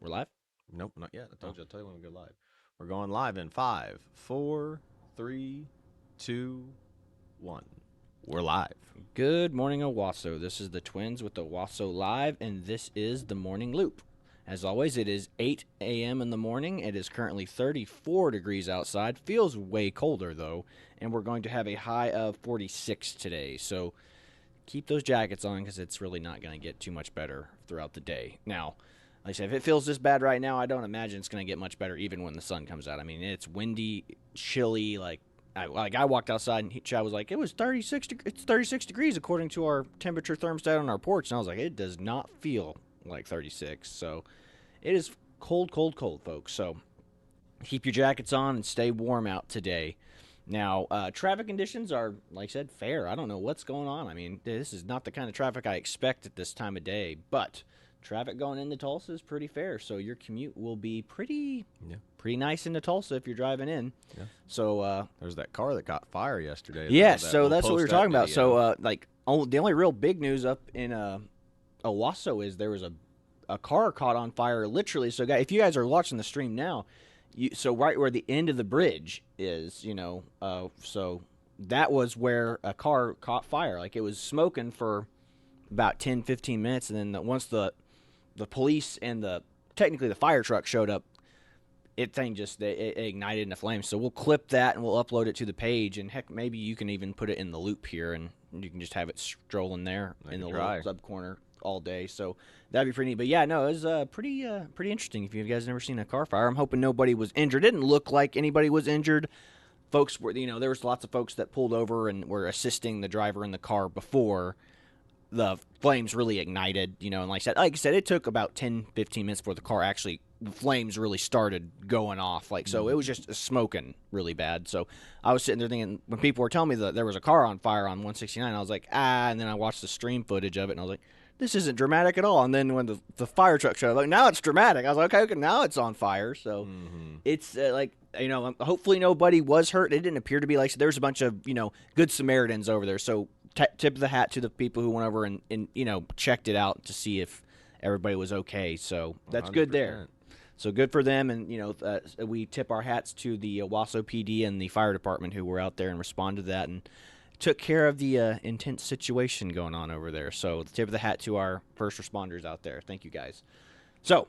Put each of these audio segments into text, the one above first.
We're live? Nope, not yet. I told you. I'll tell you when we go live. We're going live in 5, 4, 3, 2, 1. We're live. Good morning, Owasso. This is the Twins with Owasso Live, and this is the Morning Loop. As always, it is 8 a.m. in the morning. It is currently 34 degrees outside. Feels way colder, though, and we're going to have a high of 46 today. So keep those jackets on because it's really not going to get too much better throughout the day. Now, like I said, if it feels this bad right now, I don't imagine it's going to get much better even when the sun comes out. I mean, it's windy, chilly. I walked outside and Chad was like, it was 36. It's 36 degrees according to our temperature thermostat on our porch, and I was like, it does not feel like 36. So it is cold, cold, cold, folks. So keep your jackets on and stay warm out today. Now, traffic conditions are, like I said, fair. I don't know what's going on. I mean, this is not the kind of traffic I expect at this time of day, but traffic going into Tulsa is pretty fair, so your commute will be pretty nice into Tulsa if you're driving in. Yeah. So There's that car that caught fire yesterday. yes, so We'll that's what we were post that talking about. video. So the only real big news up in Owasso is there was a car caught on fire, literally. So if you guys are watching the stream now, so right where the end of the bridge is, so that was where a car caught fire. Like, it was smoking for about 10, 15 minutes, and then once the police and technically the fire truck showed up, it ignited into flames. So we'll clip that and we'll upload it to the page, and heck, maybe you can even put it in the loop here, and you can just have it strolling there in the little sub corner all day. So that'd be pretty neat. But yeah, no, it was pretty interesting. If you guys never seen a car fire, I'm hoping nobody was injured. It didn't look like anybody was injured. Folks were, there was lots of folks that pulled over and were assisting the driver in the car before the flames really ignited, and like I said, it took about 10, 15 minutes before the flames really started going off. So it was just smoking really bad. So I was sitting there thinking, when people were telling me that there was a car on fire on 169, I was like, and then I watched the stream footage of it, and I was like, this isn't dramatic at all. And then when the fire truck showed up, like, now it's dramatic. I was like, okay, now it's on fire. So it's hopefully nobody was hurt. It didn't appear to be. There's a bunch of, good Samaritans over there. So tip of the hat to the people who went over and checked it out to see if everybody was okay. So that's 100%. Good there. So good for them. And, we tip our hats to the Owasso PD and the fire department who were out there and responded to that and took care of the intense situation going on over there. So tip of the hat to our first responders out there. Thank you, guys. So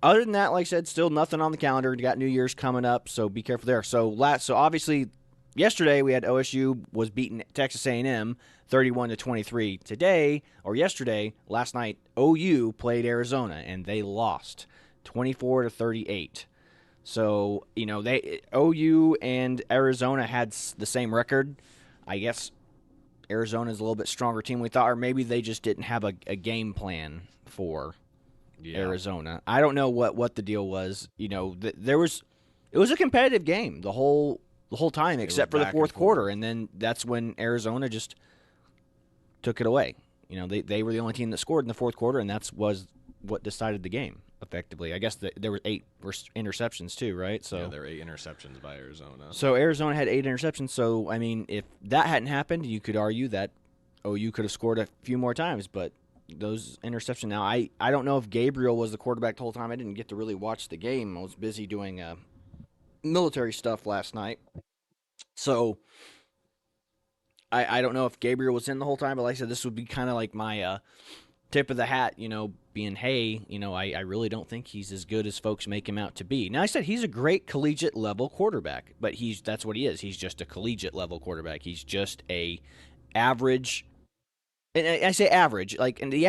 other than that, like I said, still nothing on the calendar. You got New Year's coming up, so be careful there. So obviously yesterday we had OSU was beating Texas A&M 31-23. Today, or yesterday, last night, OU played Arizona and they lost 24-38. So, OU and Arizona had the same record. I guess Arizona's a little bit stronger team we thought, or maybe they just didn't have a game plan for Arizona. I don't know what the deal was. It was a competitive game the whole time, except for the fourth quarter, and then that's when Arizona just took it away. They were the only team that scored in the fourth quarter, and was what decided the game effectively. I guess there were 8 interceptions too, right? So yeah, there were 8 interceptions by Arizona. So Arizona had 8 interceptions. So I mean, if that hadn't happened, you could argue that OU could have scored a few more times, but those interceptions. Now I don't know if Gabriel was the quarterback the whole time. I didn't get to really watch the game. I was busy doing military stuff last night, so I don't know if Gabriel was in the whole time. But like I said, this would be kind of like my tip of the hat, being, hey, I really don't think he's as good as folks make him out to be. Now, I said he's a great collegiate level quarterback, but that's what he is. He's just a collegiate level quarterback. He's just a average, and I say average, and the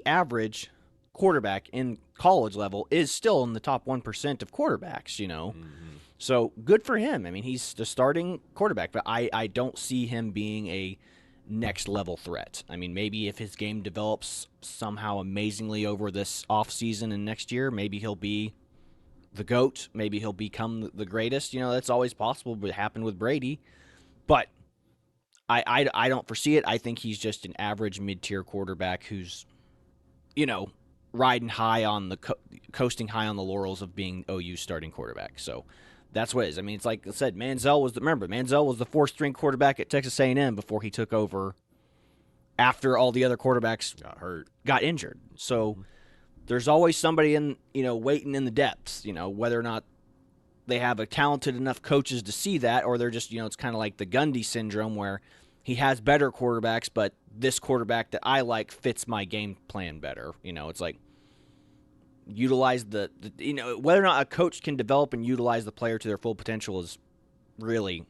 average quarterback in college level is still in the top 1% of quarterbacks, So good for him. I mean, he's the starting quarterback, but I don't see him being a next level threat. I mean, maybe if his game develops somehow amazingly over this offseason and next year, maybe he'll be the GOAT. Maybe he'll become the greatest. That's always possible, but it happened with Brady. But I don't foresee it. I think he's just an average mid-tier quarterback who's, riding high on the coasting high on the laurels of being OU's starting quarterback. So that's what it is. I mean, it's like I said, Manziel was the fourth-string quarterback at Texas A&M before he took over after all the other quarterbacks got hurt, got injured. So there's always somebody waiting in the depths, whether or not they have a talented enough coaches to see that, or they're just, it's kind of like the Gundy syndrome where he has better quarterbacks, but this quarterback that I like fits my game plan better. It's like utilize whether or not a coach can develop and utilize the player to their full potential is really,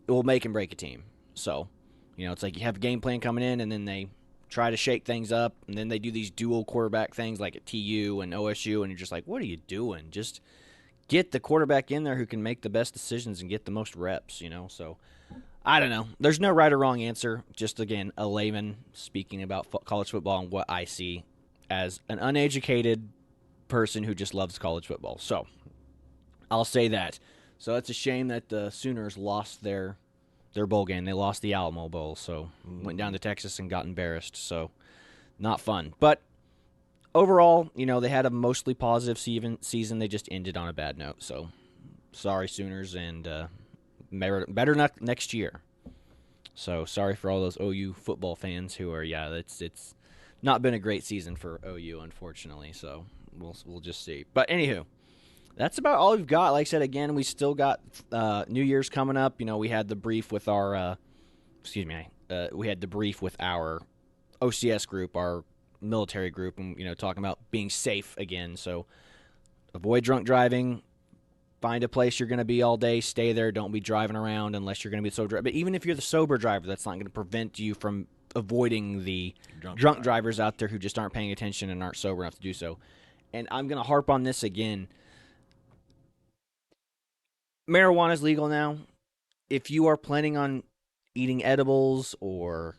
it will make and break a team. So, it's like you have a game plan coming in and then they try to shake things up and then they do these dual quarterback things like at TU and OSU and you're just like, what are you doing? Just get the quarterback in there who can make the best decisions and get the most reps, So, I don't know. There's no right or wrong answer. Just, again, a layman speaking about college football and what I see as an uneducated person who just loves college football. So, I'll say that. So, it's a shame that the Sooners lost their bowl game. They lost the Alamo Bowl, so went down to Texas and got embarrassed. So, not fun. But overall, they had a mostly positive season. They just ended on a bad note. So, sorry, Sooners, and better next year. So, sorry for all those OU football fans who are, it's not been a great season for OU, unfortunately. So, we'll just see. But, anywho, that's about all we've got. Like I said, again, we still got New Year's coming up. We had the brief with our, we had the brief with our OCS group, our military group, and, talking about being safe again. So avoid drunk driving. Find a place you're going to be all day. Stay there. Don't be driving around unless you're going to be sober. But even if you're the sober driver, that's not going to prevent you from avoiding the drunk drivers out there who just aren't paying attention and aren't sober enough to do so. And I'm going to harp on this again. Marijuana is legal now. If you are planning on eating edibles or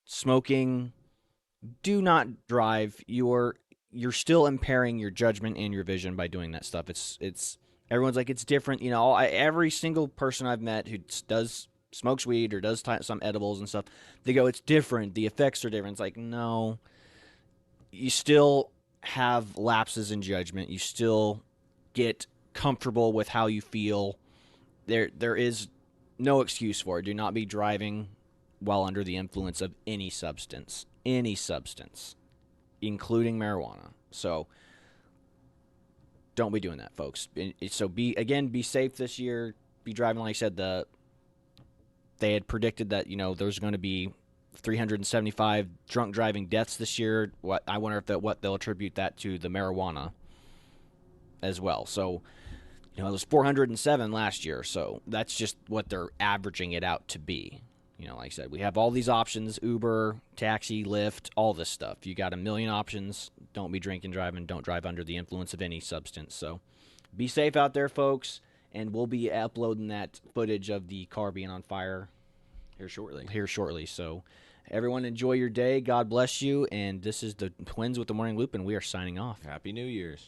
smoking, do not drive. You're still impairing your judgment and your vision by doing that stuff. It's everyone's like it's different. Every single person I've met who smokes weed or does some edibles and stuff, they go, it's different. The effects are different. It's like, no, you still have lapses in judgment. You still get comfortable with how you feel. There is no excuse for it. Do not be driving while under the influence of any substance, including marijuana. So don't be doing that, folks. So be safe this year. Be driving, like I said, they had predicted that, there's going to be 375 drunk driving deaths this year. I wonder if they'll attribute that to the marijuana as well. So, it was 407 last year, so that's just what they're averaging it out to be. Like I said, we have all these options, Uber, taxi, Lyft, all this stuff. You got a million options. Don't be drinking, driving. Don't drive under the influence of any substance. So be safe out there, folks, and we'll be uploading that footage of the car being on fire here shortly. So everyone enjoy your day. God bless you, and this is the Twins with the Morning Loop, and we are signing off. Happy New Year's.